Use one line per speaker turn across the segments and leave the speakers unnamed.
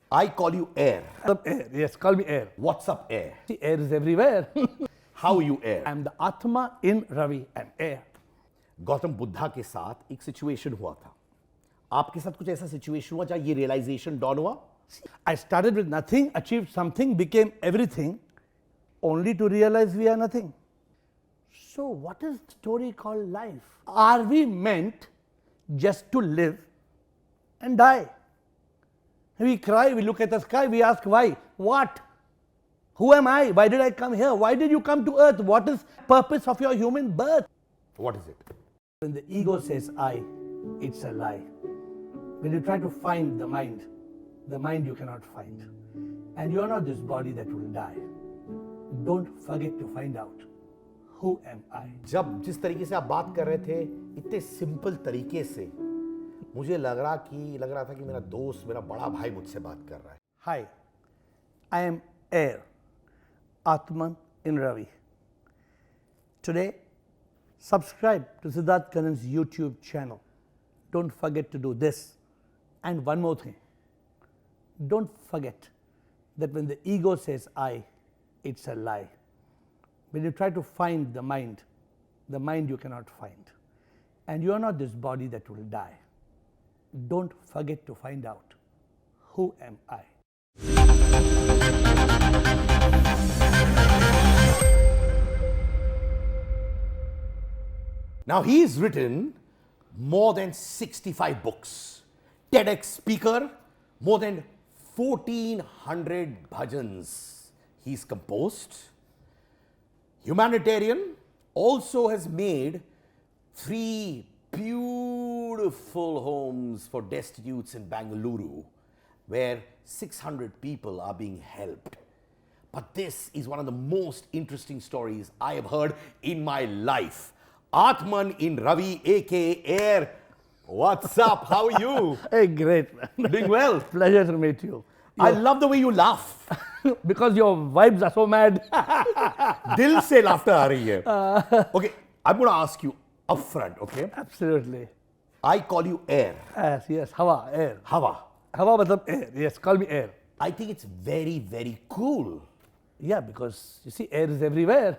I call you AiR.
AiR, yes, call me AiR.
What's up, AiR?
See, AiR is everywhere.
How are you, AiR?
I'm the Atma in Ravi. I'm AiR.
Gautam Buddha के साथ एक situation हुआ था. आपके साथ कुछ ऐसा situation हुआ जहां ये रियलाइजेशन डॉन हुआ?
I started with nothing, achieved something, became everything, only to realize we are nothing. So, what is the story called life? Are we meant just to live and die? We cry, we look at the sky, we ask why? What? Who am I? Why did I come here? Why did you come to earth? What is the purpose of your human birth?
What is it?
When the ego says I, it's a lie. When you try to find the mind you cannot find. And you are not this body that will die. Don't forget to find out, who am I?
जब जिस तरीके से आप बात कर रहे थे, इतने सिंपल तरीके से, मुझे लग रहा था कि मेरा दोस्त, मेरा बड़ा भाई मुझसे बात कर रहा है.
Hi, I am AiR, Atman in Ravi. Today, subscribe to Siddharth Kannan's YouTube channel. Don't forget to do this. And one more thing. Don't forget that when the ego says I, it's a lie. When you try to find the mind you cannot find. And you are not this body that will die. Don't forget to find out, who am I?
Now he's written more than 65 books, TEDx speaker, more than 1400 bhajans he's composed, humanitarian, also has made 3 beautiful homes for destitutes in Bengaluru where 600 people are being helped. But this is one of the most interesting stories I have heard in my life. Atman in Ravi, aka AiR. What's up? How are you?
Hey, great, man.
Doing well.
Pleasure to meet you.
I love the way you laugh.
Because your vibes are so mad.
Dil se laughter aa rahi hai. Okay, I'm going to ask you upfront, okay?
Absolutely.
I call you AiR.
Yes, Hawa, AiR.
Hawa.
Hawa matlab AiR. Yes, call me AiR.
I think it's very, very cool.
Yeah, because you see, AiR is everywhere.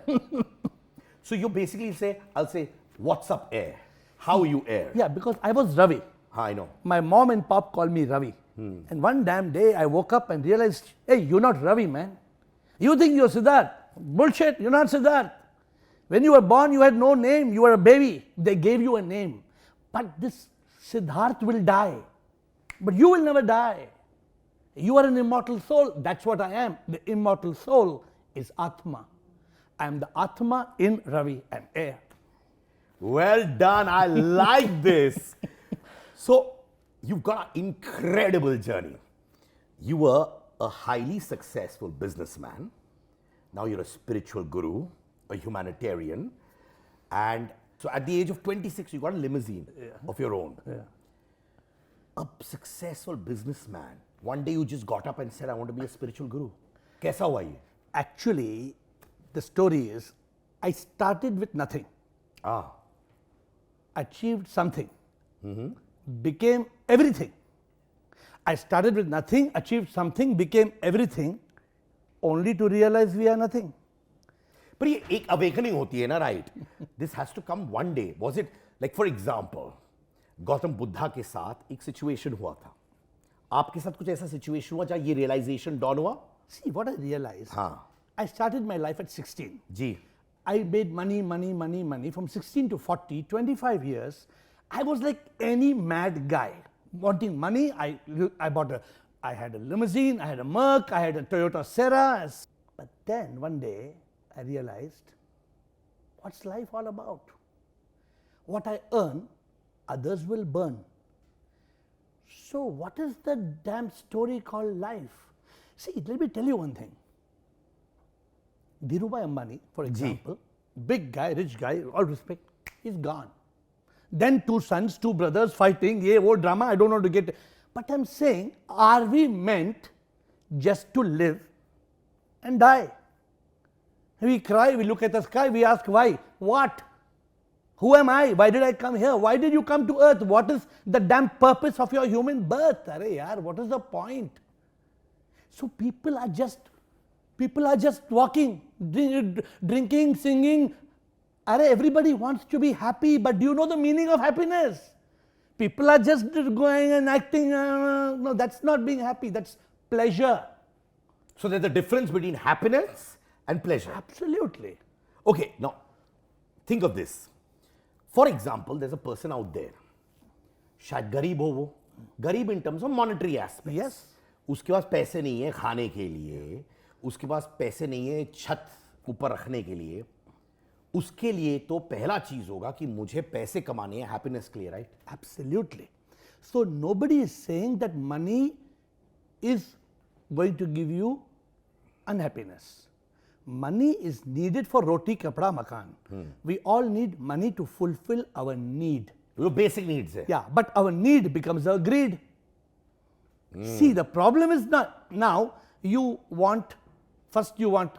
So you basically say, I'll say, what's up, AiR? How are you, AiR?
Yeah, because I was Ravi.
I know.
My mom and pop called me Ravi. And one damn day I woke up and realized, hey, you're not Ravi, man. You think you're Siddharth. Bullshit, you're not Siddharth. When you were born, you had no name. You were a baby. They gave you a name. But this Siddharth will die. But you will never die. You are an immortal soul. That's what I am. The immortal soul is Atma. I am the Atma in Ravi. I'm AiR.
Well done. I like this. So, you've got an incredible journey. You were a highly successful businessman. Now you're a spiritual guru, a humanitarian. And so at the age of 26, you got a limousine of your own.
Yeah.
A successful businessman. One day you just got up and said, I want to be a spiritual guru. Kaisa hua ye?
Actually, the story is, I started with nothing. Achieved something. Became everything. I started with nothing, achieved something, became everything, only to realize we are nothing.
But ये एक awakening होती है ना, right? This has to come one day. Was it, like for example, Gautam Buddha के साथ एक situation हुआ था. आपके साथ कुछ ऐसा situation हुआ जहाँ ये realization dawn हुआ?
See, what I realized,
हाँ.
I started my life at 16.
Ji.
I made money from 16 to 40, 25 years. I was like any mad guy. Wanting money, I had a limousine, I had a Merc, I had a Toyota Serra. But then one day I realized, what's life all about? What I earn, others will burn. So what is the damn story called life? See, let me tell you one thing. Dhirubhai Ambani, for example, big guy, rich guy, all respect, he's gone. Then 2 sons, 2 brothers fighting, ye, wo drama, I don't know to get. But I'm saying, are we meant just to live and die? We cry, we look at the sky, we ask why? What? Who am I? Why did I come here? Why did you come to earth? What is the damn purpose of your human birth? Arey yaar, what is the point? So people are just walking, drinking, singing. Everybody wants to be happy, but do you know the meaning of happiness? People are just going and acting. No, that's not being happy. That's pleasure.
So there's a difference between happiness and pleasure.
Absolutely.
Okay, now think of this. For example, there's a person out there. शायद गरीब हो वो, गरीब in terms of monetary aspects.
Yes.
उसके पास पैसे नहीं है खाने के लिए, उसके पास पैसे नहीं है छत ऊपर रखने के लिए. उसके लिए तो पहला चीज होगा कि मुझे पैसे कमाने हैं हैप्पीनेस के लिए, right?
Absolutely. So nobody is saying that money is going to give you unhappiness. Money is needed for roti, kapda, makan. We all need money to fulfill our need.
Your basic needs.
Yeah, but our need becomes our greed. See, the problem is not now first you want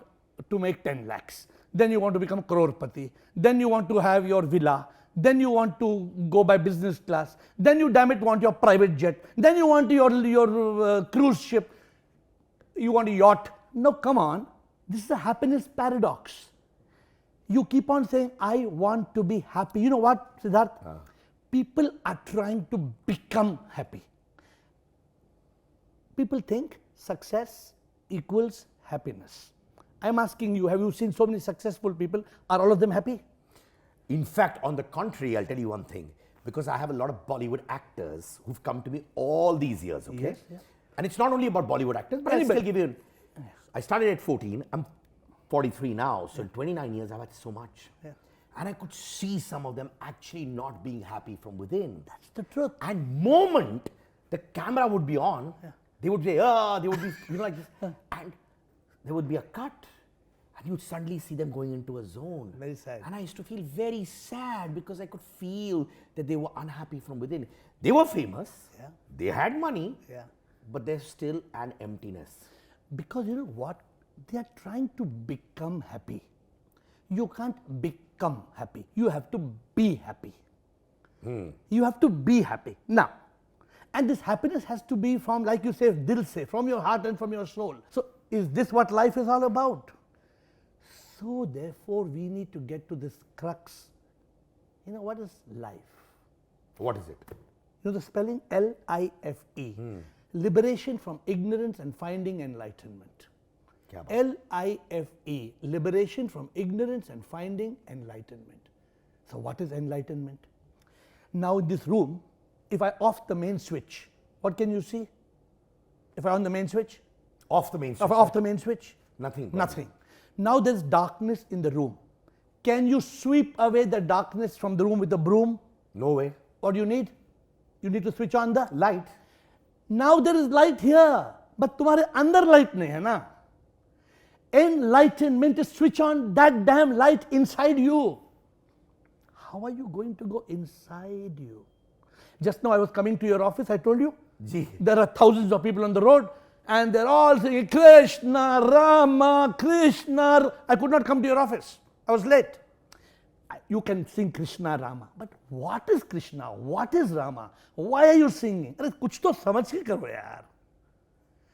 to make 10 lakhs. Then you want to become crorepati. Then you want to have your villa. Then you want to go by business class. Then you damn it want your private jet. Then you want your cruise ship. You want a yacht. No, come on. This is a happiness paradox. You keep on saying, I want to be happy. You know what, Siddharth? People are trying to become happy. People think success equals happiness. I'm asking you, have you seen so many successful people? Are all of them happy?
In fact, on the contrary, I'll tell you one thing. Because I have a lot of Bollywood actors who've come to me all these years, okay?
Yes, yeah.
And it's not only about Bollywood actors, but I'll still give you... I started at 14. I'm 43 now. So in 29 years, I've had so much.
Yeah.
And I could see some of them actually not being happy from within.
That's the truth.
And moment the camera would be on, they would say, they would be, like this. And there would be a cut. And you'd suddenly see them going into a zone.
Very sad.
And I used to feel very sad because I could feel that they were unhappy from within. They were famous.
Yeah.
They had money.
Yeah.
But there's still an emptiness.
Because you know what? They are trying to become happy. You can't become happy. You have to be happy. You have to be happy. Now, and this happiness has to be from, like you say, dil se, from your heart and from your soul. So, is this what life is all about? So, therefore, we need to get to this crux. You know, what is life?
What is it?
You know the spelling? L-I-F-E. Liberation from ignorance and finding enlightenment. L-I-F-E. Liberation from ignorance and finding enlightenment. So, what is enlightenment? Now, in this room, if I off the main switch, what can you see? If I on the main switch?
Off the main switch.
If I off the main switch?
Nothing.
Nothing. Now there's darkness in the room. Can you sweep away the darkness from the room with a broom?
No way.
What do you need? You need to switch on the
light.
Now there is light here, but तुम्हारे अंदर light नहीं है ना. Enlightenment is switch on that damn light inside you. How are you going to go inside you? Just now I was coming to your office, I told you. There are thousands of people on the road and they're all saying Krishna, Rama, Krishna. I could not come to your office. I was late. You can sing Krishna, Rama. But what is Krishna? What is Rama? Why are you singing? अरे कुछ तो समझ के करो यार.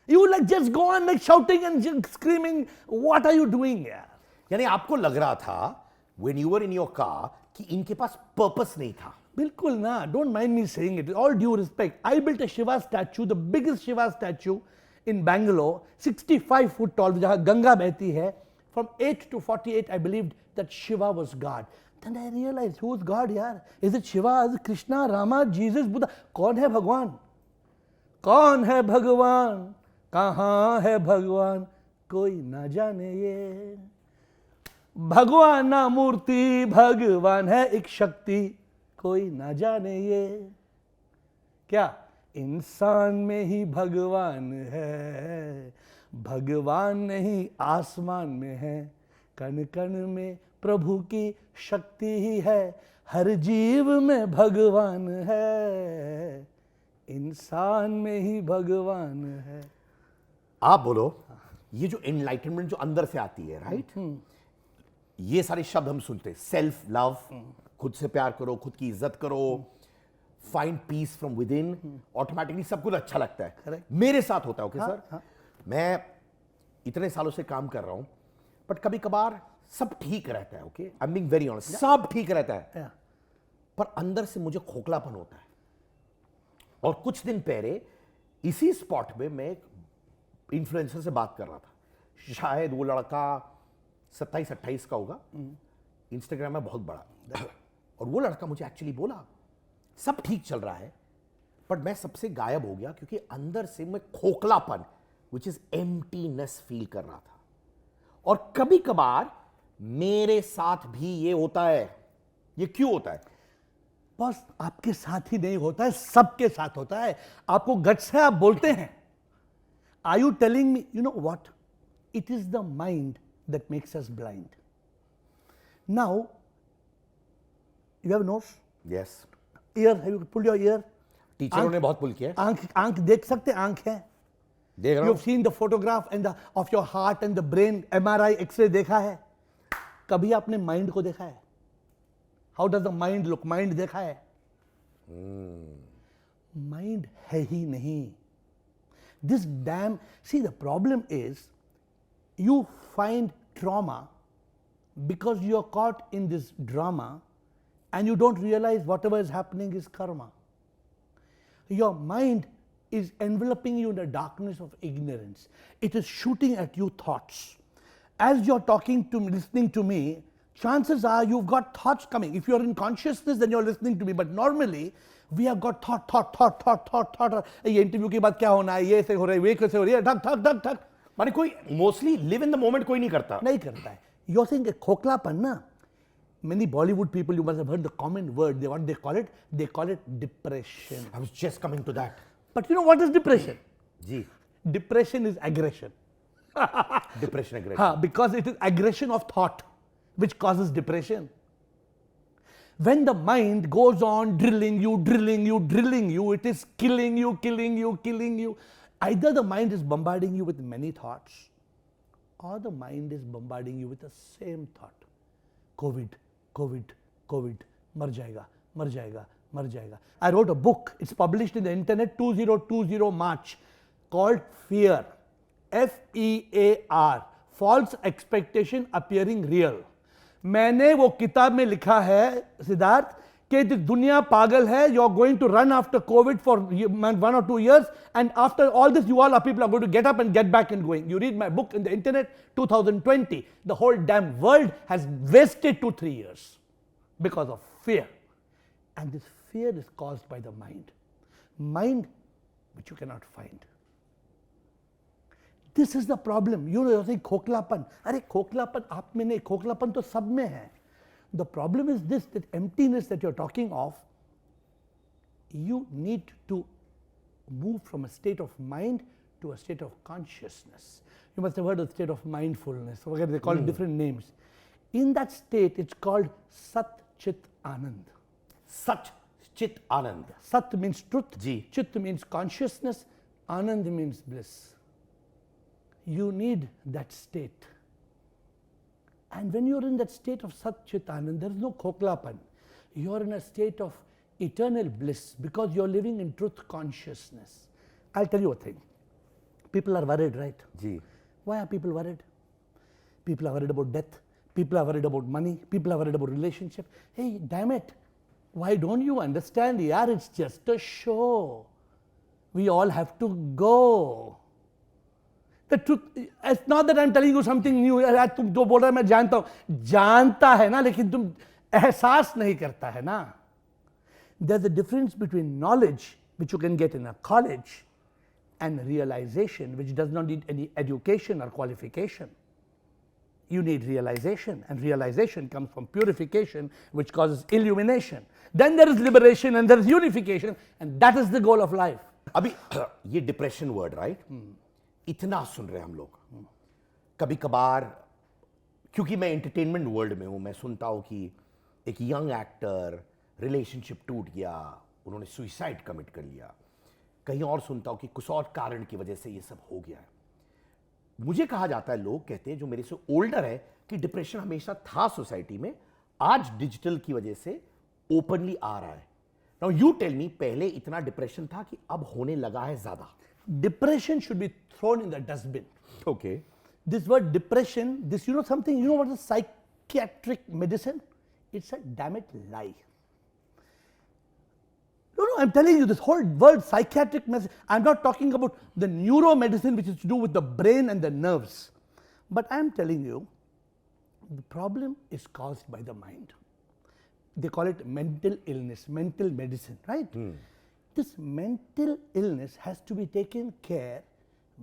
You like just go on like shouting and screaming. What are you doing यार?
यानी आपको लग रहा था when you were in your car कि इनके पास purpose नहीं था.
बिल्कुल ना. Don't mind me saying it. With all due respect, I built a Shiva statue, the biggest Shiva statue in Bangalore, 65 foot tall, जहाँ गंगा बहती है. From 8 to 48, I believed that Shiva was God. Then I realized, who is God यार? Is it Shiva? Is it Krishna, Rama, Jesus, Buddha? कौन है भगवान? कौन है भगवान? कहाँ है भगवान? कोई ना जाने ये. भगवान ना मूर्ति, भगवान है एक शक्ति, कोई ना जाने ये. क्या? इंसान में ही भगवान है, भगवान नहीं आसमान में है, कण कण में प्रभु की शक्ति ही है, हर जीव में भगवान है, इंसान में ही भगवान है.
आप बोलो, ये जो एनलाइटनमेंट जो अंदर से आती है, राइट? ये सारे शब्द हम सुनते हैं. सेल्फ लव, खुद से प्यार करो, खुद की इज्जत करो, find peace from with in. Automatically सब कुछ अच्छा लगता है.
Correct.
मेरे साथ होता है, ओके सर? मैं इतने सालों से काम कर रहा हूं, बट कभी कभार सब ठीक रहता है, okay, I am being very honest, सब ठीक रहता है,
Yeah.
पर अंदर से मुझे खोखलापन होता है। और कुछ दिन पहले इसी स्पॉट में मैं एक इन्फ्लुएंसर से बात कर रहा था, शायद वो लड़का 27-28 का होगा, इंस्टाग्राम में बहुत बड़ा, और वो लड़का मुझे एक्चुअली बोला सब ठीक चल रहा है, बट मैं सबसे गायब हो गया क्योंकि अंदर से मैं खोखलापन, विच इज एम्प्टीनेस, फील कर रहा था। और कभी कभार मेरे साथ भी ये होता है। ये क्यों होता है?
बस आपके साथ ही नहीं होता है, सबके साथ होता है। आपको गट्स है, आप बोलते हैं। Are you telling me, you know what, it is the mind that makes us blind. Now you have nose,
yes,
ear, have you pulled your ear?
टीचरों ने बहुत पुल किया है।
आंख देख सकते, आंख है,
देख रहा
यू
हूं।
Have seen the photograph and of your heart and the brain, MRI, x-ray देखा है? कभी आपने माइंड को देखा है? How does the mind look? Mind देखा है? माइंड है ही नहीं। This damn, see the problem is you find trauma because you are caught in this drama and you don't realize whatever is happening is karma. Your mind is enveloping you in the darkness of ignorance. It is shooting at you thoughts. As you're talking to me, listening to me, chances are you've got thoughts coming. If you're in consciousness, then you're listening to me. But normally, we have got thought. ये interview के बाद क्या होना है, ये ऐसे हो रहा है, वे कैसे हो रही है, ठक।
माने कोई mostly live in the moment कोई नहीं करता।
नहीं करता है। You're saying a खोखलापन ना? Many Bollywood people, you must have heard the common word. What they call it? They call it depression.
I was just coming to that.
But you know what is depression?
जी,
Depression is aggression.
Depression, aggression.
हाँ, because it is aggression of thought which causes depression. When the mind goes on drilling you, it is killing you. Either the mind is bombarding you with many thoughts, or the mind is bombarding you with the same thought. COVID, मर जाएगा. I wrote a book, it's published in the internet 2020 March, called Fear, FEAR, False Expectation Appearing Real. मैंने वो किताब में लिखा है, सिद्धार्थ, कि दुनिया पागल है, you are going to run after COVID for 1 or 2 years, and after all this, you all people are going to get up and get back and going. You read my book in the internet, 2020. The whole damn world has wasted 2-3 years because of fear. And this fear is caused by the mind. Mind which you cannot find. This is the problem. You know, you're saying खोखलापन. अरे खोखलापन आप में नहीं, खोखलापन तो सब में है. The problem is this, that emptiness that you're talking of, you need to move from a state of mind to a state of consciousness. You must have heard of the state of mindfulness. They call it different names. In that state, it's called Sat Chit Anand.
सच चित आनंद।
Sat means truth,
ji.
Chit means consciousness, Anand means bliss. You need that state. And when you're in that state of Sat Chit Anand, there is no khoklapan. You're in a state of eternal bliss because you're living in truth consciousness. I'll tell you a thing. People are worried, right?
Ji.
Why are people worried? People are worried about death. People are worried about money. People are worried about relationship. Hey, damn it. Why don't you understand? Yeah, it's just a show. We all have to go. The truth, it's not that I'm telling you something new. तुम जो बोल रहे हैं मैं जानता हूं, जानता है ना, लेकिन तुम एहसास नहीं करता है ना. There's a difference between knowledge which you can get in a college and realization which does not need any education or qualification. You need realization, and realization comes from purification which causes illumination. Then there is liberation and there is unification, and that is the goal of life.
अभी ये depression word, right, इतना सुन रहे हैं हम लोग. कभी कभार, क्योंकि मैं एंटरटेनमेंट वर्ल्ड में हूं, मैं सुनता हूं कि एक यंग एक्टर, रिलेशनशिप टूट गया, उन्होंने सुइसाइड कमिट कर लिया. कहीं और सुनता हूं कि कुछ और कारण की वजह से ये सब हो गया है. मुझे कहा जाता है, लोग कहते हैं जो मेरे से ओल्डर है, कि डिप्रेशन हमेशा था सोसाइटी में, आज डिजिटल की वजह से ओपनली आ रहा है. नाउ यू टेल मी, पहले इतना डिप्रेशन था कि अब होने लगा है ज्यादा?
Depression should be thrown in the dustbin.
Okay.
This word depression, this, you know something, you know what is psychiatric medicine? It's a damn it lie. No, I'm telling you, this whole word psychiatric medicine, I'm not talking about the neuromedicine which is to do with the brain and the nerves. But I'm telling you, the problem is caused by the mind. They call it mental illness, mental medicine, right? This mental illness has to be taken care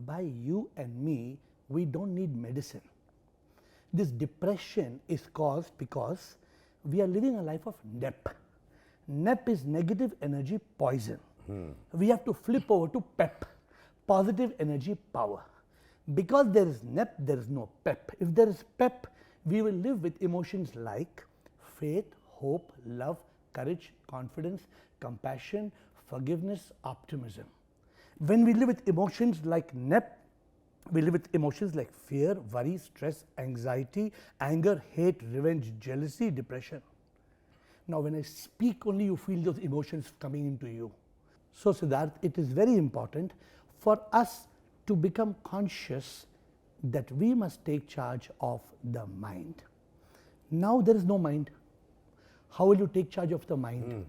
by you and me. We don't need medicine. This depression is caused because we are living a life of NEP. NEP is negative energy poison. We have to flip over to PEP, positive energy power. Because there is NEP, there is no PEP. If there is PEP, we will live with emotions like faith, hope, love, courage, confidence, compassion, forgiveness, optimism. When we live with emotions like NEP, we live with emotions like fear, worry, stress, anxiety, anger, hate, revenge, jealousy, depression. Now, when I speak only, you feel those emotions coming into you. So, Siddharth, it is very important for us to become conscious that we must take charge of the mind. Now, there is no mind. How will you take charge of the mind?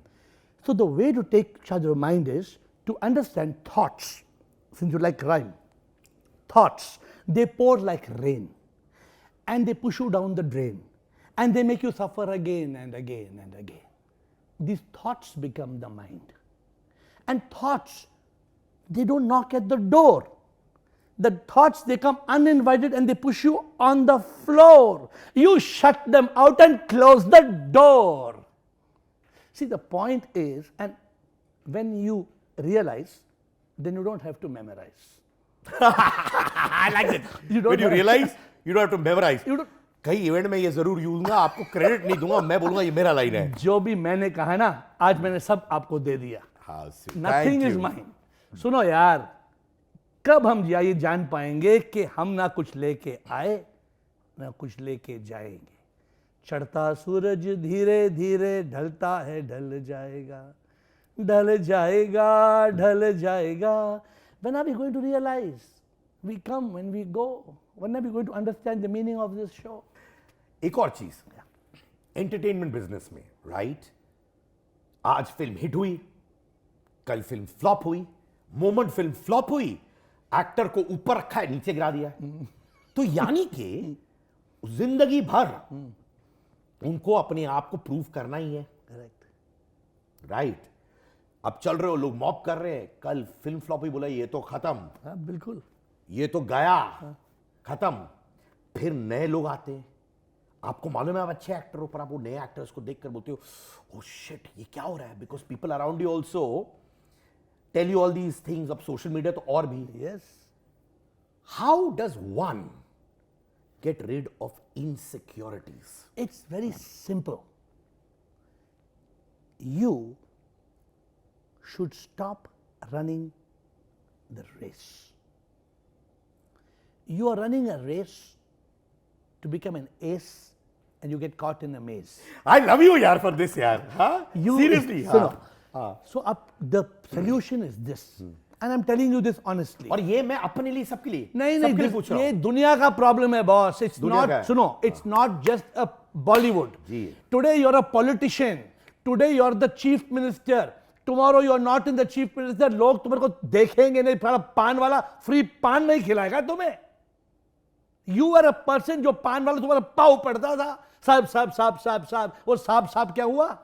So, the way to take charge of the mind is to understand thoughts. Since you like rhyme, thoughts, they pour like rain and they push you down the drain and they make you suffer again and again and again. These thoughts become the mind. And thoughts, they don't knock at the door. The thoughts, they come uninvited and they push you on the floor. You shut them out and close the door. See, the point is, and when you realize, then you don't have to memorize.
I like it. When you realize, you don't have to memorize. कहीं event में ये जरूर use दूंगा, आपको credit नहीं दूंगा, मैं बोलूंगा ये मेरा लाइन है.
जो भी मैंने कहा ना, आज मैंने सब आपको दे दिया. Nothing is mine. सुनो यार, कब हम ये जान पाएंगे कि हम ना कुछ लेके आए ना कुछ लेके जाएंगे. चढ़ता सूरज धीरे धीरे ढलता है, ढल जाएगा, ढल जाएगा, ढल जाएगा. When are we going to realize? We come when we go. When are we going to understand the meaning of this show?
एक और चीज, एंटरटेनमेंट बिजनेस में, राइट? आज फिल्म हिट हुई, कल फिल्म फ्लॉप हुई, मोमेंट फिल्म फ्लॉप हुई, actor को ऊपर रखा है, नीचे गिरा दिया. तो यानी कि जिंदगी भर उनको अपने आप को प्रूव करना ही है.
Correct,
right? अब चल रहे हो, लोग मॉब कर रहे हैं, कल फिल्म फ्लॉप हुई, बोला ये तो खत्म.
बिल्कुल,
ये तो गया, खत्म. फिर नए लोग आते हैं. आपको मालूम है आप अच्छे एक्टर हो, पर आप वो नए एक्टर्स को देखकर बोलते हो, ओह शिट, ये क्या हो रहा है? Because people around you also tell you all these things. अब सोशल मीडिया तो और भी.
Yes.
How does one get rid of insecurities?
It's very simple. You should stop running the race. You are running a race to become an ace and you get caught in a maze.
I love you yaar for this yaar. Huh? Seriously.
So the solution is this. And I'm telling you this honestly.
और ये मैं अपने लिए, सबके लिए
नहीं
पूछ रहा हूं.
ये दुनिया का प्रॉब्लम है बॉस. It's not, सुनो, it's not just a Bollywood. Today you're a politician. Today you're the chief minister. Tomorrow you're not in the chief minister. लोग तुम्हारे को देखेंगे नहीं. पान वाला फ्री पान नहीं खिलाएगा तुम्हें. You are a person जो पान वाला तुम्हारा पाव पड़ता था. साहब. वो साहब क्या हुआ?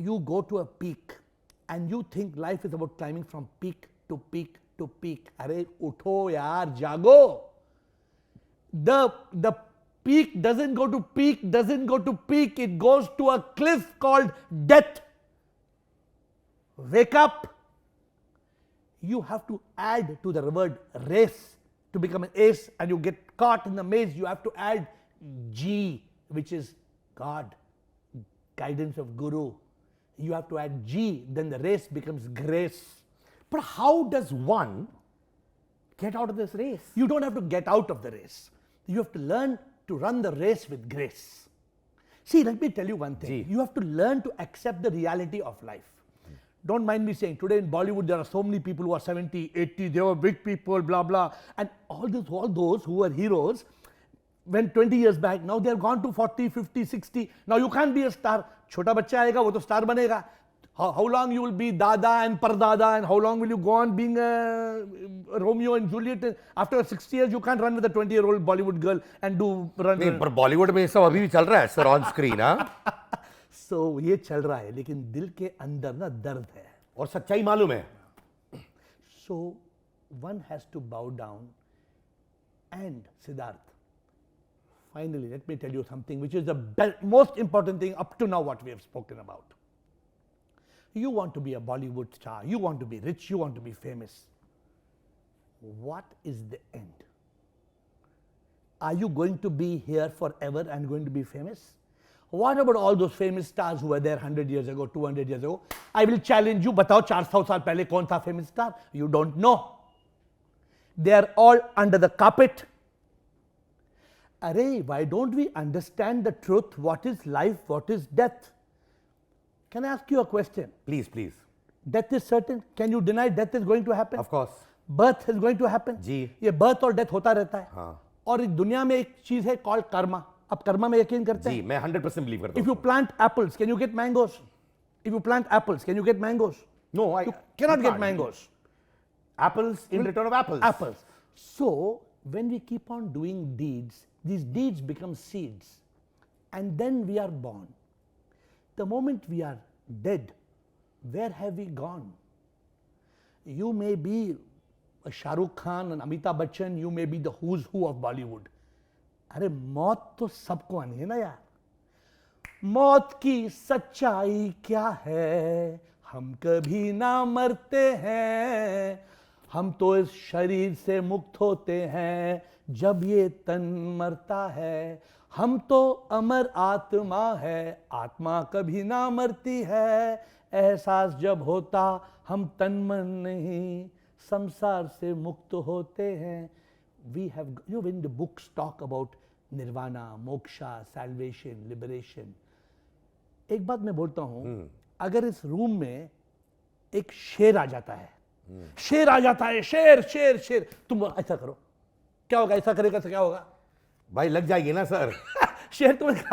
You go to a peak. And you think life is about climbing from peak to peak to peak. अरे उठो यार, जागो. The peak doesn't go to peak, doesn't go to peak. It goes to a cliff called death. Wake up. You have to add to the word race to become an ace, and you get caught in the maze. You have to add G, which is God, guidance of Guru. You have to add G, then the race becomes grace.
But how does one get out of this race?
You don't have to get out of the race. You have to learn to run the race with grace. See, let me tell you one thing. You have to learn to accept the reality of life. don't mind me saying, today in Bollywood there are so many people who are 70, 80, they were big people, blah, blah. And all those who were heroes, when 20 years back, now they have gone to 40, 50, 60. Now you can't be a star. Chota bachcha aega, wo to star banega. How long you will be Dada and Pardada, and how long will you go on being Romeo and Juliet? After 60 years, you can't run with a 20-year-old Bollywood girl and do run.
नहीं, पर बॉलीवुड में ये सब अभी भी चल रहा है सर ऑन स्क्रीन हाँ.
So ये चल रहा है, लेकिन दिल के अंदर ना दर्द है.
और सच्चाई मालूम है.
So one has to bow down. And Siddharth, finally, let me tell you something which is the most important thing up to now what we have spoken about. You want to be a Bollywood star, you want to be rich, you want to be famous. What is the end? Are you going to be here forever and going to be famous? What about all those famous stars who were there 100 years ago, 200 years ago? I will challenge you, batao 400 saal pehle kaun tha famous star? You don't know. They are all under the carpet. Arey, why don't we understand the truth? What is life? What is death? Can I ask you a question?
Please, please.
Death is certain. Can you deny death is going to happen?
Of course.
Birth is going to happen.
जी.
ये birth और death होता रहता है.
हाँ.
और इस दुनिया में एक चीज है called karma. आप कर्मा में यकीन करते हैं?
जी, मैं 100% believe करता हूँ.
If you plant apples, can you get mangoes? If you plant apples, can you get mangoes?
No,
you cannot get mangoes.
Apples in return of apples.
Apples. So when we keep on doing deeds, these deeds become seeds, and then we are born. The moment we are dead, where have we gone? You may be a Shah Rukh Khan and Amitabh Bachchan, you may be the who's who of Bollywood. अरे मौत तो सबको आनी है ना यार. मौत की सच्चाई क्या है, हम कभी ना मरते हैं, हम तो इस शरीर से मुक्त होते हैं जब ये तन मरता है. हम तो अमर आत्मा है, आत्मा कभी ना मरती है, एहसास जब होता हम तन मन नहीं, संसार से मुक्त होते हैं. We have, you know, when the books talk about nirvana, moksha, salvation, liberation. एक बात मैं बोलता हूँ, अगर इस रूम में एक शेर आ जाता है, शेर आ जाता है, शेर शेर शेर, तुम ऐसा करो, क्या होगा? ऐसा करेगा तो क्या होगा?
भाई लग जाएगी ना सर.
शेर तुम्हें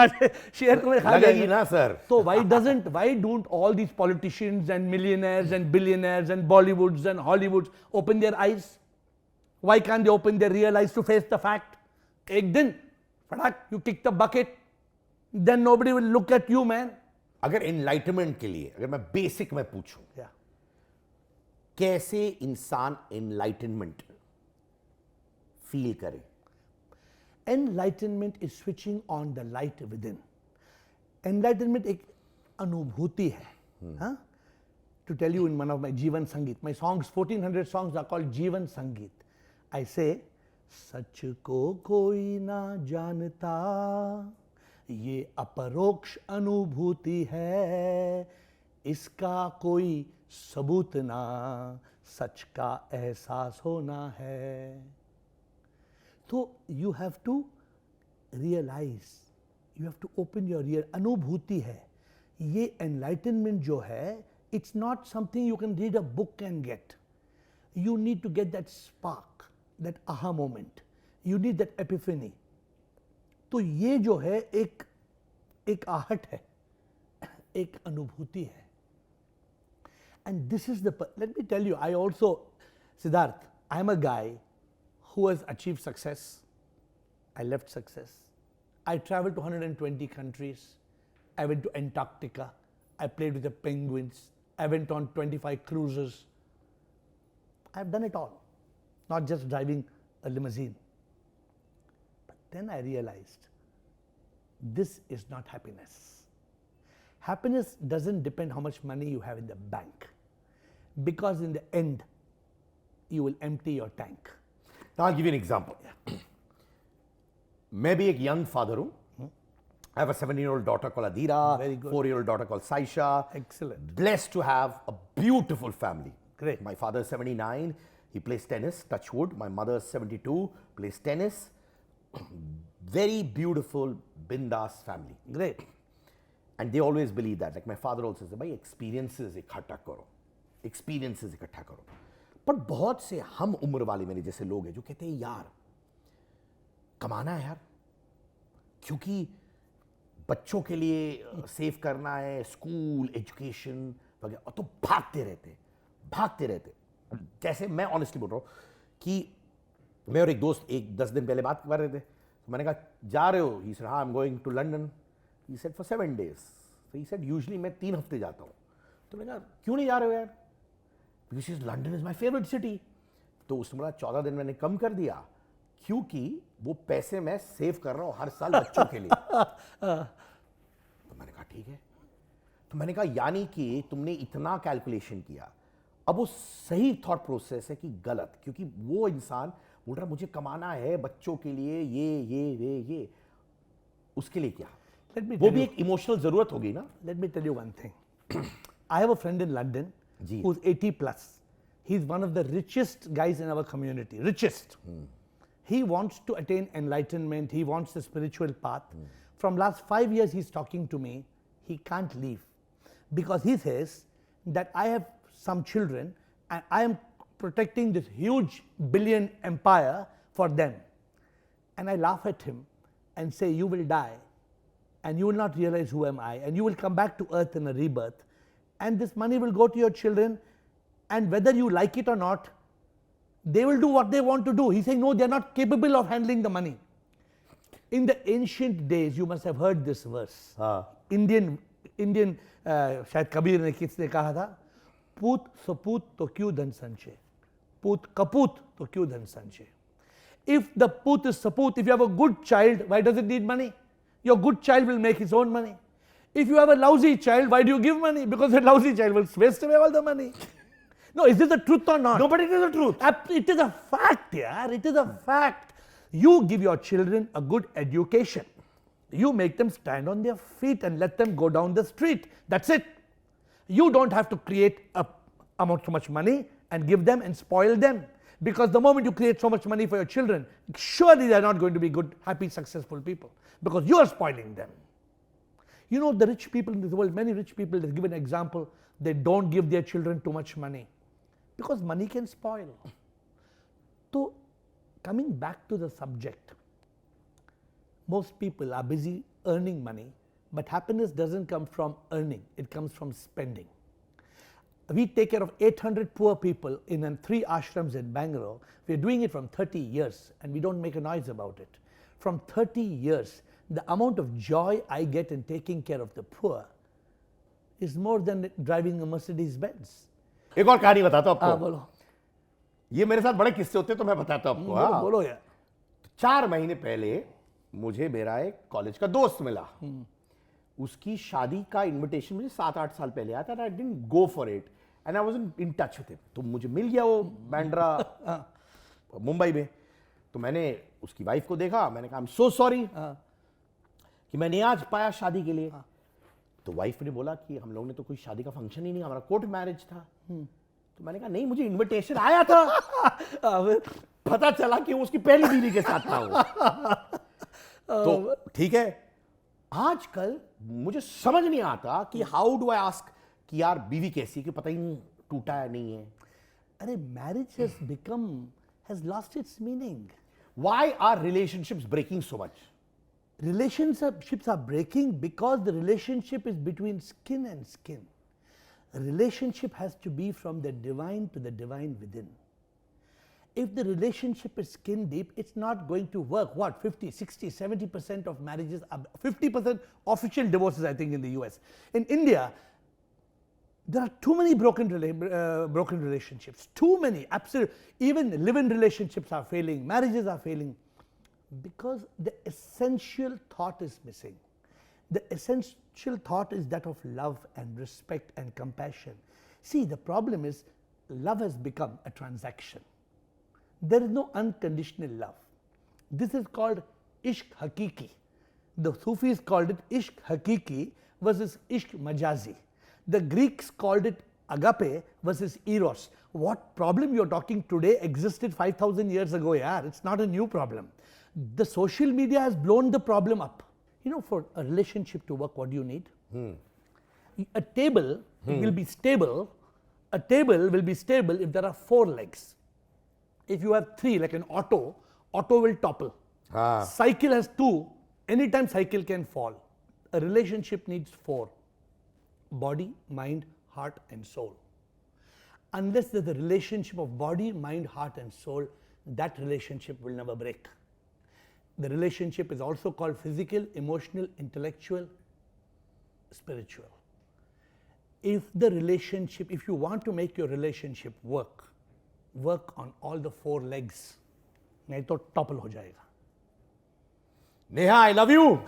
खा
लगेगी ना sir.
So why don't all these politicians and millionaires and billionaires and Bollywoods and Hollywoods open their eyes? Why can't they open their real eyes to face the fact? एक दिन फटाक, you kick the bucket, then nobody will look at you, man.
अगर enlightenment के लिए, अगर मैं basic में पूछूं, कैसे इंसान enlightenment feel करे?
Enlightenment is switching on the light within. Enlightenment एक अनुभूति है. हाँ? To tell you in one of my Jeevan Sangeet, my songs, 1400 songs are called Jeevan Sangeet. I say, सच को कोई ना जानता, ये अपरोक्ष अनुभूति है, इसका कोई सबूत ना, सच का एहसास होना है. So you have to realize, you have to open your ear. अनुभूति है. ये enlightenment जो है, it's not something you can read a book and get. You need to get that spark, that aha moment. You need that epiphany. तो ये जो है एक आहट है, एक अनुभूति है. And this is the, let me tell you, I also, Siddharth, I am a guy who has achieved success. I left success. I traveled to 120 countries. I went to Antarctica. I played with the penguins. I went on 25 cruises. I've done it all, not just driving a limousine. But then I realized this is not happiness. Happiness doesn't depend how much money you have in the bank, because in the end, you will empty your tank.
Now I'll give you an example. मैं भी एक young father हूँ. I have a 17-year-old daughter called Adira,
Very good.
4-year-old daughter called Saisha.
Excellent.
Blessed to have a beautiful family.
Great.
My father is 79, he plays tennis, touch wood. My mother is 72, plays tennis. Very beautiful, bindas family.
Great.
And they always believe that. Like my father also says, bhai, experiences ikhatta karo. Experiences इकट्ठा करो। पर बहुत से हम उम्र वाले मेरे जैसे लोग हैं जो कहते हैं यार कमाना है यार, क्योंकि बच्चों के लिए सेव करना है, स्कूल एजुकेशन वगैरह, और तो भागते रहते। जैसे मैं ऑनेस्टली बोल रहा हूँ कि मैं और एक दोस्त 10 दिन पहले बात कर रहे थे, तो मैंने कहा जा रहे हो? ही सेड हाँ, I am going to London. He said for 7 days। तो ही सेड यूजुअली मैं 3 हफ्ते जाता हूँ। तो मैंने कहा क्यों नहीं जा रहे हो यार? Because London is my favourite city. तो उसने बोला 14 दिन मैंने कम कर दिया क्योंकि वो पैसे मैं सेव कर रहा हूँ हर साल बच्चों के लिए। तो मैंने कहा ठीक है। तो मैंने कहा यानी कि तुमने इतना कैलकुलेशन किया। अब वो सही थॉट प्रोसेस है कि गलत, क्योंकि वो इंसान बोल रहा मुझे कमाना है बच्चों के लिए, ये उसके लिए क्या? वो भी एक इमोशनल जरूरत होगी ना।
Let me tell you one thing. I have a friend in London who's 80 plus. He's one of the richest guys in our community. Richest. He wants to attain enlightenment. He wants the spiritual path. From last 5 years, he's talking to me. He can't leave because he says that I have some children and I am protecting this huge billion empire for them. And I laugh at him and say, you will die and you will not realize who am I, and you will come back to earth in a rebirth, and this money will go to your children, and whether you like it or not, they will do what they want to do. He's saying, no, they are not capable of handling the money. In the ancient days, you must have heard this verse. Indian शायद कबीर ने किसने कहा था, पूत सपूत तो क्यों धन संचय, पूत कपूत तो क्यों धन संचय. If the put is saput, if you have a good child, why does it need money? Your good child will make his own money. If you have a lousy child, why do you give money? Because that lousy child will waste away all the money. No, is this the truth or not?
No, but it is the truth.
It is a fact, yaar. It is a fact. You give your children a good education. You make them stand on their feet and let them go down the street. That's it. You don't have to create so much money and give them and spoil them. Because the moment you create so much money for your children, surely they are not going to be good, happy, successful people. Because you are spoiling them. You know, the rich people in this world, many rich people, they give an example, they don't give their children too much money. Because money can spoil. So, coming back to the subject, most people are busy earning money, but happiness doesn't come from earning, it comes from spending. We take care of 800 poor people in 3 ashrams in Bangalore. We are doing it from 30 years and we don't make a noise about it. From 30 years, the amount of joy I get in taking care of the poor is more than driving a Mercedes Benz.
एक और कहानी बताता हूं आपको.
बोलो.
ये मेरे साथ बड़े किस्से होते हैं तो मैं बताता हूं आपको.
बोलो यार.
4 महीने पहले मुझे मेरा एक कॉलेज का दोस्त मिला. उसकी शादी का इनविटेशन मुझे 7-8 साल पहले आया था. I didn't go for it and I wasn't in touch with him. तो मुझे मिल गया वो बांद्रा मुंबई में. तो मैंने उसकी वाइफ को देखा. मैंने कहा आई एम सो सॉरी कि मैं नहीं आज पाया शादी के लिए. तो वाइफ ने बोला कि हम लोग ने तो कोई शादी का फंक्शन ही नहीं, हमारा कोर्ट मैरिज था. तो मैंने कहा नहीं, मुझे इनविटेशन आया था. पता चला कि उसकी पहली बीवी के साथ था वो. तो ठीक है. आजकल मुझे समझ नहीं आता कि हाउ डू आई आस्क कि यार बीवी कैसी है, कि पता ही नहीं टूटा है नहीं है.
अरे marriage has lost its meaning.
Why are relationships breaking so much?
Relationships are breaking because the relationship is between skin and skin. A relationship has to be from the divine to the divine within. If the relationship is skin deep, it's not going to work. What, 50, 60, 70% of marriages, 50% official divorces, I think, in the US. In India, there are too many broken relationships. Too many, absolutely. Even live-in relationships are failing, marriages are failing. Because the essential thought is missing. The essential thought is that of love and respect and compassion. See, the problem is love has become a transaction. There is no unconditional love. This is called ishq hakiki. The Sufis called it ishq hakiki versus ishq majazi. The Greeks called it agape versus eros. What problem you are talking today existed 5,000 years ago, yaar. It's not a new problem. The social media has blown the problem up. You know, for a relationship to work, what do you need? A table will be stable A table will be stable if there are 4 legs. If you have 3, like an auto will topple. Cycle has 2, anytime cycle can fall. A relationship needs 4. Body, mind, heart and soul. Unless there's a relationship of body, mind, heart and soul, that relationship will never break. The relationship is also called physical, emotional, intellectual, spiritual. If you want to make your relationship work on all the 4 legs, नहीं तो topple हो जाएगा.
Neha, I love you.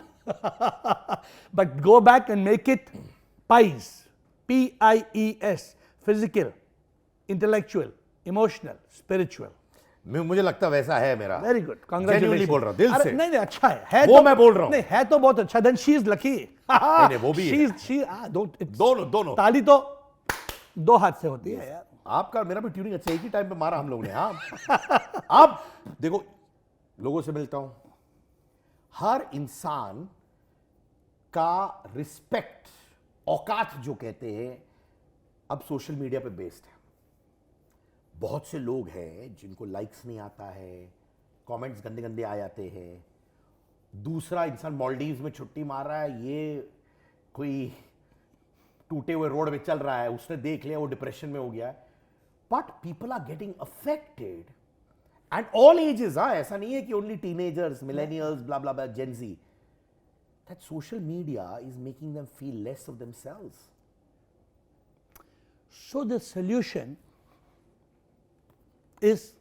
But go back and make it pies. P-I-E-S. Physical, intellectual, emotional, spiritual.
मुझे लगता वैसा है मेरा.
Very good. Congratulations.
Genuinely बोल रहा हूँ, दिल से.
नहीं अच्छा है
वो
तो,
मैं बोल रहा हूँ.
नहीं है तो बहुत अच्छा. Then she is lucky.
नहीं वो भी है. दोनों.
ताली तो 2 हाथ से होती है यार.
आपका मेरा भी ट्यूनिंग अच्छा, एक ही टाइम पे मारा हम लोगों ने. हाँ. अब देखो, लोगों से मिलता हूं, हर इंसान का रिस्पेक्ट, औकात जो कहते हैं, अब सोशल मीडिया पे बेस्ड है. बहुत से लोग हैं जिनको लाइक्स नहीं आता है, कमेंट्स गंदे गंदे आ जाते हैं. दूसरा इंसान मालदीव्स में छुट्टी मार रहा है, ये कोई टूटे हुए रोड में चल रहा है, उसने देख लिया, वो डिप्रेशन में हो गया है. But people are getting affected and all ages. हाँ, ऐसा नहीं है कि only teenagers, millennials, blah blah blah, gen Z. That social media is making them feel less of themselves.
So the solution is,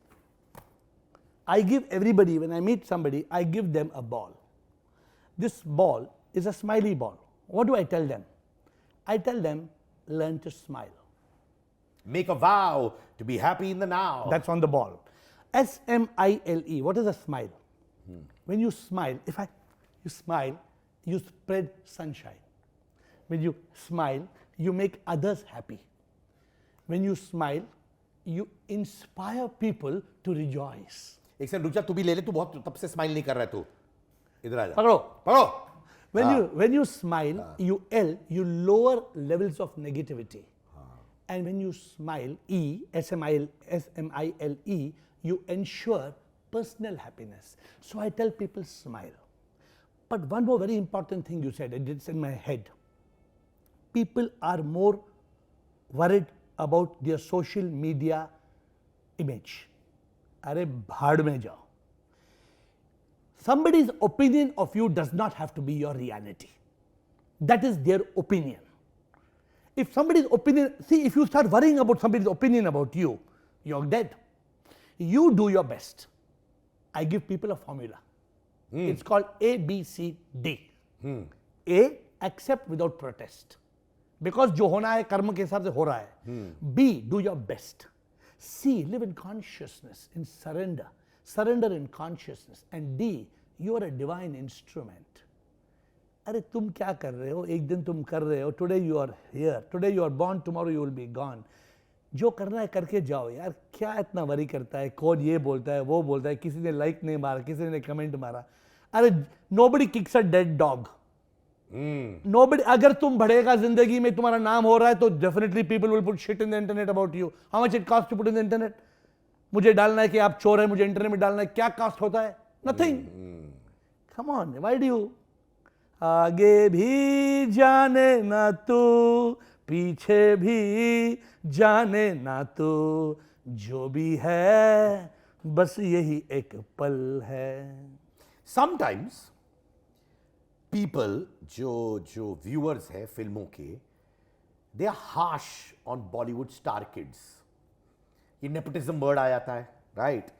I give everybody, when I meet somebody, I give them a ball. This ball is a smiley ball. What do I tell them? I tell them, learn to smile.
Make a vow to be happy in the now.
That's on the ball. S-M-I-L-E. What is a smile? When you smile, you smile, you spread sunshine. When you smile, you make others happy. When you smile, you inspire people to rejoice.
एक second रुक जा, तू भी ले ले, तू बहुत तब से स्माइल नहीं कर रहा है. तू इधर आ जा.
पकड़ो. When you smile, you lower levels of negativity. And when you smile, S-M-I-L-E, you ensure personal happiness. So I tell people smile. But one more very important thing you said, it's in my head. People are more worried about their social media image. अरे भाड़ में जाओ. Somebody's opinion of you does not have to be your reality. That is their opinion. If somebody's opinion, see, if you start worrying about somebody's opinion about you, you're dead. You do your best. I give people a formula. It's called A, B, C, D. A, accept without protest. Because जो होना है कर्म के हिसाब से हो रहा है. B, do your best. C, live in consciousness, in surrender. Surrender in consciousness. And D, you are a divine instrument. अरे तुम क्या कर रहे हो, एक दिन तुम कर रहे हो. Today you are here. Today you are born, tomorrow you will be gone. जो करना है करके जाओ यार. क्या इतना वरी करता है, कौन ये बोलता है, वो बोलता है, किसी ने लाइक नहीं मारा, किसी ने कमेंट मारा. अरे nobody kicks a dead dog. Nobody. अगर तुम बढ़ेगा जिंदगी में, तुम्हारा नाम हो रहा है, तो definitely people will put shit in the internet about you. How much it costs to put in the internet? मुझे डालना है कि आप चोर है, मुझे इंटरनेट में डालना है, क्या कास्ट होता है? Nothing. Come on, why do you? आगे भी जाने ना तू, पीछे भी जाने ना तू, जो भी है बस यही एक पल है.
Sometimes people जो viewers है फिल्मों के, they are harsh on Bollywood star kids. ये nepotism word आ जाता है, right?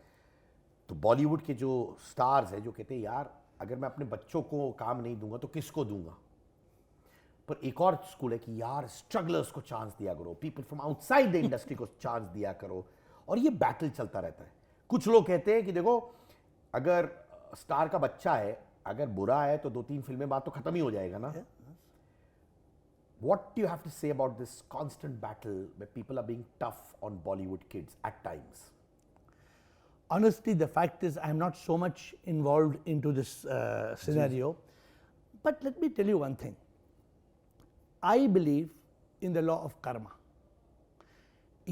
तो बॉलीवुड के जो स्टार्स हैं जो कहते हैं यार अगर मैं अपने बच्चों को काम नहीं दूंगा तो किसको दूंगा. पर एक और स्कूल है कि यार स्ट्रगलर्स को चांस दिया करो, people from outside the industry को चांस दिया करो. और ये बैटल चलता रहता है. कुछ लोग कहते हैं कि देखो अगर स्टार का बच्चा है, अगर बुरा है तो 2-3 फिल्में बाद तो खत्म ही हो जाएगा ना. What do you have to say about this constant battle where people are being tough on Bollywood kids at times?
Honestly, the fact is I am not so much involved into this scenario. But let me tell you one thing. I believe in the law of karma.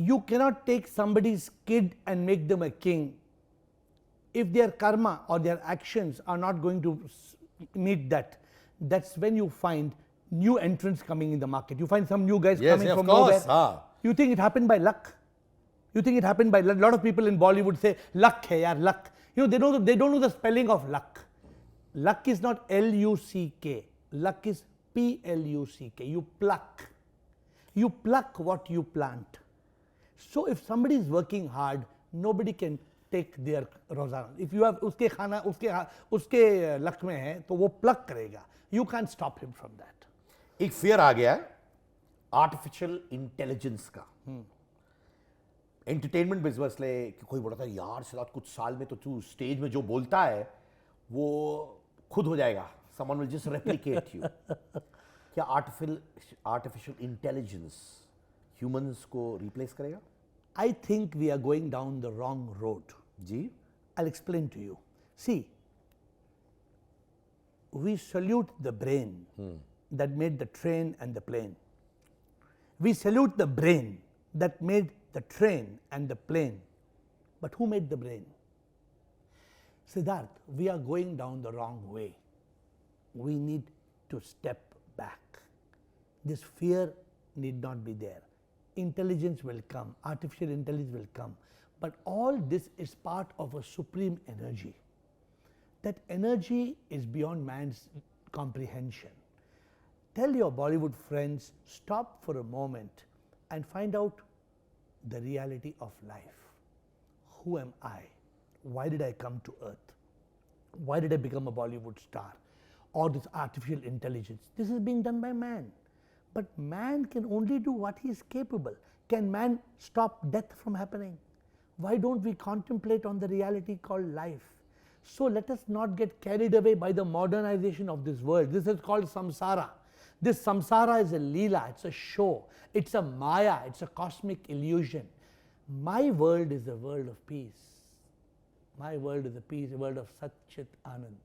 You cannot take somebody's kid and make them a king. If their karma or their actions are not going to meet that, that's when you find new entrants coming in the market. You find some new guys
Yes,
coming
of
from
course.
nowhere. You think it happened by luck? You think it happened by luck? A lot of people in Bollywood say, luck hai yaar, luck. You know, they don't know the spelling of luck. Luck is not L-U-C-K. Luck is P-L-U-C-K. You pluck. You pluck what you plant. So if somebody is working hard, nobody can take their rozana. If you have uske khana, uske luck mein hai, to wo pluck karega. You can't stop him from that.
एक fear आ गया है artificial intelligence का entertainment business ले कि कोई बोलता है यार सिद्धार्थ कुछ साल में तो तू स्टेज में जो बोलता है वो खुद हो जाएगा someone will just replicate you क्या आर्टिफिशियल इंटेलिजेंस ह्यूमंस को रिप्लेस करेगा
I think we are going down the wrong road.
जी
I'll explain to you. See, we salute the brain that made the train and the plane. We salute the brain that made the train and the plane. But who made the brain? Siddharth, we are going down the wrong way. We need to step back. This fear need not be there. Intelligence will come, artificial intelligence will come. But all this is part of a supreme energy. That energy is beyond man's comprehension. Tell your Bollywood friends, stop for a moment and find out the reality of life. Who am I? Why did I come to earth? Why did I become a Bollywood star? Or this artificial intelligence. This is being done by man. But man can only do what he is capable. Can man stop death from happening? Why don't we contemplate on the reality called life? So let us not get carried away by the modernization of this world. This is called samsara. This samsara is a leela, it's a show, it's a maya, it's a cosmic illusion. My world is a world of peace. My world is a peace, a world of Sat Chit Anand.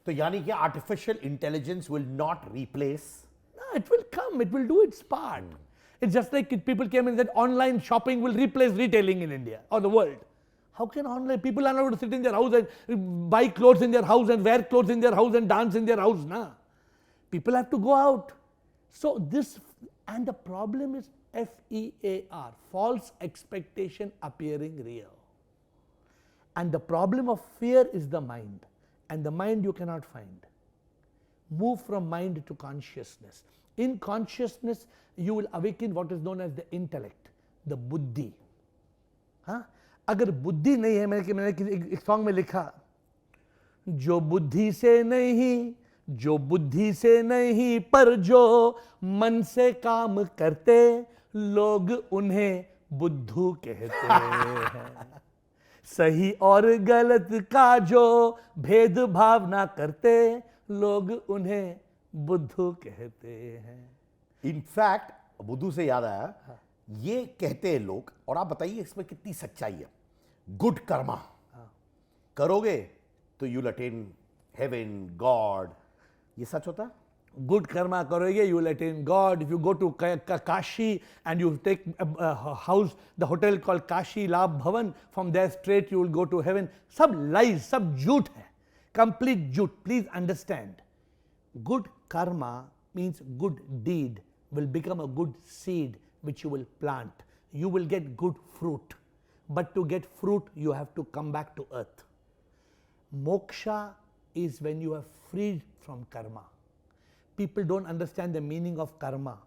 तो यानी कि artificial intelligence will not replace
No, it will come, it will do its part. It's just like if people came and said online shopping will replace retailing in India or the world. How can online, people are not able to sit in their house and buy clothes in their house and wear clothes in their house and dance in their house, nah. People have to go out. So this, and the problem is FEAR, false expectation appearing real. And the problem of fear is the mind, and the mind you cannot find. Move from mind to consciousness. In consciousness, you will awaken what is known as the intellect, the buddhi. हाँ? अगर बुद्धि नहीं है, मैंने एक song में लिखा, जो बुद्धि से नहीं पर जो मन से काम करते लोग उन्हें बुद्धू कहते हैं. सही और गलत का जो भेदभाव ना करते लोग उन्हें बुद्धू कहते हैं.
इनफैक्ट बुद्धू से याद आया, ये कहते हैं लोग, और आप बताइए इसमें कितनी सच्चाई है. गुड कर्मा करोगे तो you will attain heaven, God. ये सच होता है?
Good karma करोगे, you will attain God. If you go to Kashi and you take a house, the hotel called Kashi Labh Bhavan, from there straight you will go to heaven. सब lies, सब झूठ है, complete झूठ. Please understand. Good karma means good deed will become a good seed which you will plant. You will get good fruit. But to get fruit, you have to come back to earth. Moksha is when you are freed from karma. People don't understand the meaning of karma.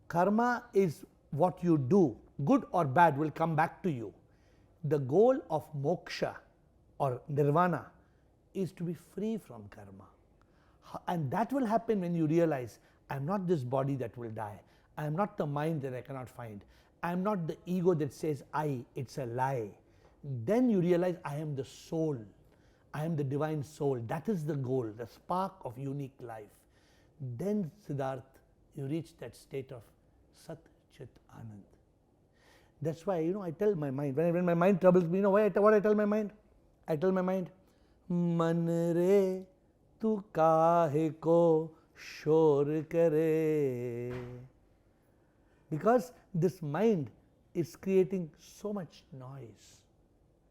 Karma is what you do, good or bad, will come back to you. The goal of moksha or nirvana is to be free from karma. And that will happen when you realize, I am not this body that will die. I am not the mind that I cannot find. I am not the ego that says I, it's a lie. Then you realize I am the soul. I am the divine soul. That is the goal, the spark of unique life. Then, Siddharth, you reach that state of Sat Chit Anand. That's why, I tell my mind, when my mind troubles me, what I tell my mind? I tell my mind, Man re tu kahe ko shor kare. Because this mind is creating so much noise.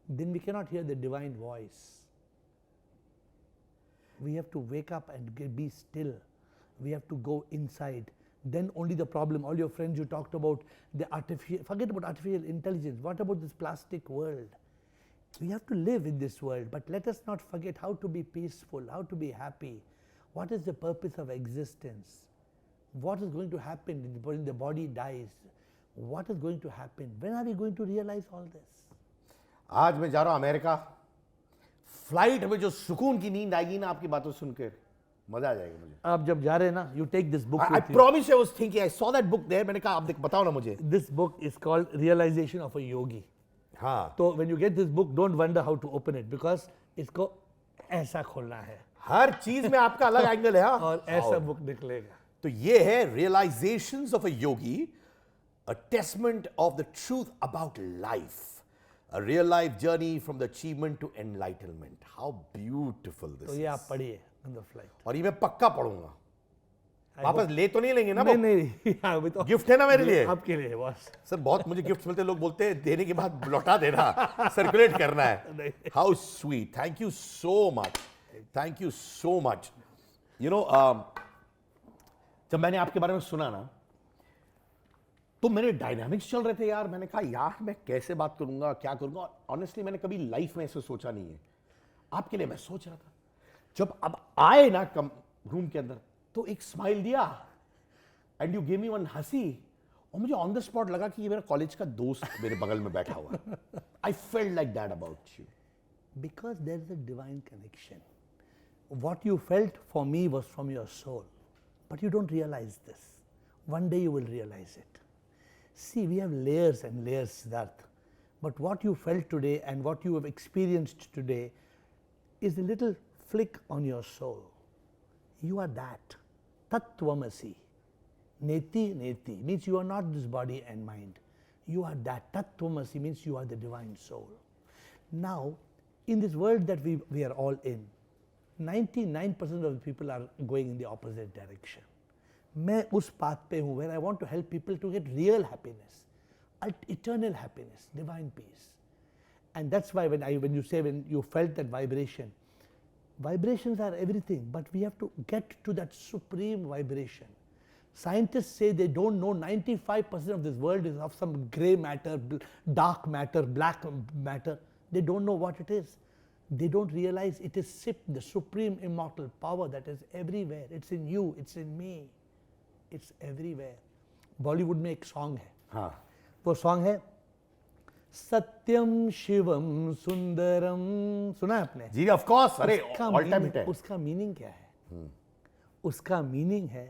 Then we cannot hear the divine voice. We have to wake up and be still. We have to go inside. Then only the problem, all your friends you talked about, forget about artificial intelligence. What about this plastic world? We have to live in this world, but let us not forget how to be peaceful, how to be happy. What is the purpose of existence? What is going to happen when the body dies? What is going to happen? When are we going to realize all this?
आज मैं जा रहा हूं America. Flight में जो सुकून की नींद आएगी ना आपकी बातों सुनकर, मजा आ जाएगा मुझे.
आप जब जा रहे हैं ना, you take this book
I
with you.
promise you, I was thinking, I saw that book there. मैंने कहा आप बताओ ना मुझे.
This book is called Realization of a Yogi.
हाँ.
तो when you get this book, don't wonder how to open it because इसको ऐसा खोलना है.
हर चीज में आपका अलग एंगल है. हाँ.
और ऐसा बुक निकलेगा.
तो ये है Realizations of a Yogi, a testament of the truth about life. A real life journey from the achievement to enlightenment. How beautiful this
तो
is.
ये आप पढ़िए on the flight.
और ये मैं पक्का पढ़ूंगा. वापस ले तो नहीं लेंगे ना?
नहीं अभी तो
गिफ्ट है ना मेरे लिए.
आपके लिए बस.
सर बहुत मुझे गिफ्ट मिलते हैं, लोग बोलते हैं देने के बाद लौटा देना, सर्कुलेट करना है. How sweet. Thank you so much. Thank you so much. You know जब मैंने आपके बारे में सुना ना, तो मेरे डायनामिक्स चल रहे थे यार. मैंने कहा यार मैं कैसे बात करूंगा, क्या करूंगा. ऑनेस्टली मैंने कभी लाइफ में ऐसे सोचा नहीं है. आपके लिए मैं सोच रहा था. जब अब आए ना रूम के अंदर, तो एक स्माइल दिया and you give me one हंसी, और मुझे ऑन द स्पॉट लगा कि ये मेरा कॉलेज का दोस्त मेरे बगल में बैठा हुआ है. I felt like that about you.
Because there is a divine connection. What you felt for me was from your soul. But you don't realize this. One day you will realize it. See, we have layers and layers, Siddharth. But what you felt today and what you have experienced today is a little flick on your soul. You are that. Tattvamasi. Neti, neti means you are not this body and mind. You are that. Tattvamasi means you are the divine soul. Now, in this world that we are all in, 99% of the people are going in the opposite direction. मैं उस path पे हूँ where I want to help people to get real happiness, eternal happiness, divine peace. And that's why when you felt that vibration, vibrations are everything, but we have to get to that supreme vibration. Scientists say they don't know 95% of this world is of some gray matter, dark matter, black matter. They don't know what it is. They don't realize it is SIP, the supreme immortal power that is everywhere. It's in you, it's in me. It's everywhere. Bollywood में एक song है.
हाँ.
वो song है सत्यम शिवम सुंदरम. सुना है आपने?
जी of course. अरे ऑल टाइम हिट है.
उसका मीनिंग क्या है? उसका मीनिंग है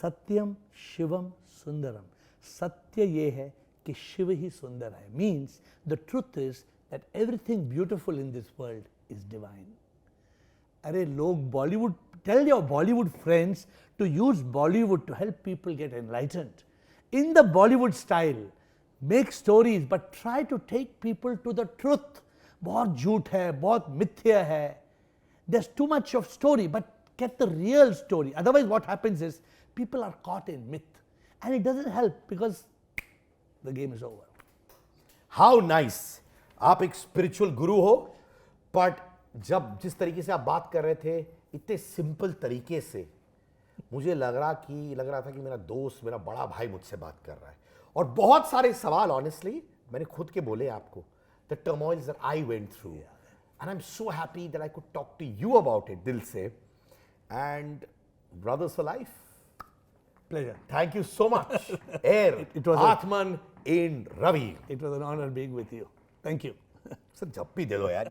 सत्यम शिवम सुंदरम. सत्य ये है कि शिव ही सुंदर है. Means the truth is that everything beautiful in this world is divine. अरे लोग Bollywood, tell your Bollywood friends to use Bollywood to help people get enlightened. In the Bollywood style, make stories but try to take people to the truth. बहुत झूठ है, बहुत मिथ्या है. There's too much of story, but get the real story. Otherwise what happens is people are caught in myth and it doesn't help because the game is over.
How nice. आप एक spiritual गुरु हो, but जब जिस तरीके से आप बात कर रहे थे इतने सिंपल तरीके से, मुझे लग रहा था कि मेरा दोस्त, मेरा बड़ा भाई मुझसे बात कर रहा है. और बहुत सारे सवाल ऑनेस्टली मैंने खुद के बोले आपको. The turmoils that I went through, and I am so happy that I could talk to you about it दिल से. And brothers for life.
Pleasure.
Thank you so much. AiR,
it was
Atman in Ravi.
It was an honor being with you. Thank you.
Sir जब भी दे दो यार.